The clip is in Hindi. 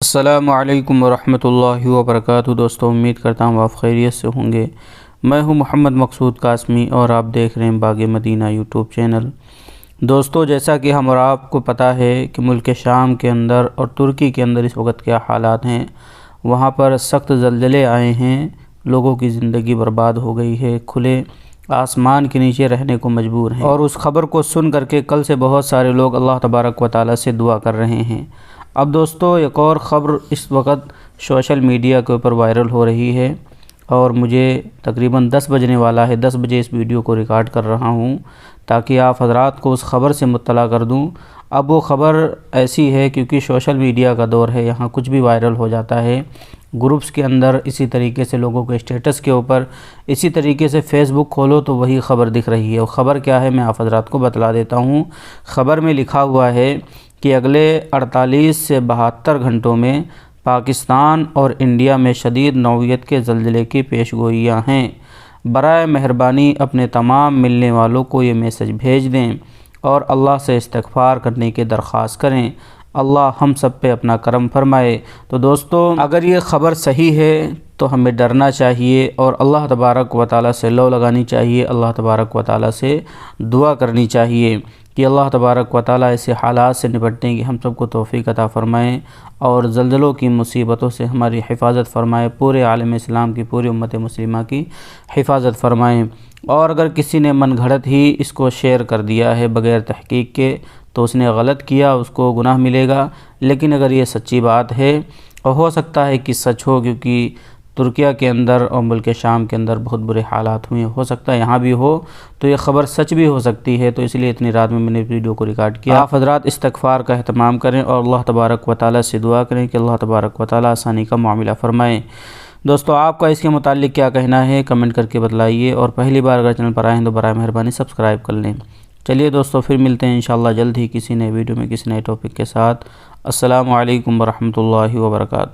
अस्सलामु अलैकुम वरहमतुल्लाहि वबरकातुहू। दोस्तों, उम्मीद करता हूँ आप खैरियत से होंगे। मैं हूँ मोहम्मद मकसूद कासमी और आप देख रहे हैं बाग़ मदीना यूट्यूब चैनल। दोस्तों, जैसा कि हम और आपको पता है कि मुल्क शाम के अंदर और तुर्की के अंदर इस वक्त क्या हालात हैं। वहाँ पर सख्त ज़लज़ले आए हैं, लोगों की ज़िंदगी बर्बाद हो गई है, खुले आसमान के नीचे रहने को मजबूर हैं। और उस ख़बर को सुन करके कल से बहुत सारे लोग अल्लाह तबारक व तआला से दुआ कर रहे हैं। अब दोस्तों, एक और ख़बर इस वक्त सोशल मीडिया के ऊपर वायरल हो रही है और मुझे तकरीबन 10 बजने वाला है। 10 बजे इस वीडियो को रिकॉर्ड कर रहा हूँ ताकि आप हज़रात को उस ख़बर से मुत्तला कर दूँ। अब वो ख़बर ऐसी है क्योंकि सोशल मीडिया का दौर है, यहाँ कुछ भी वायरल हो जाता है। ग्रुप्स के अंदर इसी तरीके से लोगों के स्टेटस के ऊपर, इसी तरीके से फ़ेसबुक खोलो तो वही ख़बर दिख रही है। और ख़बर क्या है मैं आप हज़रात को बतला देता हूँ। ख़बर में लिखा हुआ है कि अगले 48 से 72 घंटों में पाकिस्तान और इंडिया में शदीद नौइयत के ज़लज़ले की पेशगोइयाँ हैं। बराए मेहरबानी अपने तमाम मिलने वालों को ये मैसेज भेज दें और अल्लाह से इस्तिग़फ़ार करने की दरख्वास्त करें। अल्लाह हम सब पे अपना करम फरमाए। तो दोस्तों, अगर ये ख़बर सही है तो हमें डरना चाहिए और अल्लाह तबारक व तआला से लौ लगानी चाहिए। अल्लाह तबारक व तआला से दुआ करनी चाहिए कि अल्लाह तबारक व तआला ऐसे हालात से निपटने की हम सबको तौफ़ीक़ अता फ़रमाएँ और ज़लज़लों की मुसीबतों से हमारी हिफाजत फ़रमाए, पूरे आलम इस्लाम की, पूरी उम्मत मुस्लिमा की हिफाजत फ़रमाएँ। और अगर किसी ने मन घड़त ही इसको शेयर कर दिया है बग़ैर तहक़ीक़ के तो उसने गलत किया, उसको गुनाह मिलेगा। लेकिन अगर ये सच्ची बात है और हो सकता है कि सच हो, क्योंकि तुर्किया के अंदर और मुल्क शाम के अंदर बहुत बुरे हालात हुए, हो सकता है यहाँ भी हो, तो ये ख़बर सच भी हो सकती है। तो इसलिए इतनी रात में मैंने वीडियो को रिकॉर्ड किया। आप हज़रात इस्तिग़फ़ार का एहतमाम करें और अल्लाह तबारक व तआला से दुआ करें कि अल्लाह तबारक व तआला आसानी का मामला फ़रमाएँ। दोस्तों, आपका इसके मुताल्लिक़ क्या कहना है कमेंट करके बतलाइए और पहली बार अगर चैनल पर आए हैं तो बराए मेहरबानी सब्सक्राइब कर लें। चलिए दोस्तों, फिर मिलते हैं इंशाअल्लाह जल्द ही किसी नए वीडियो में किसी नए टॉपिक के साथ। अस्सलामु अलैकुम वरहमतुल्लाहि वबरकातुहू।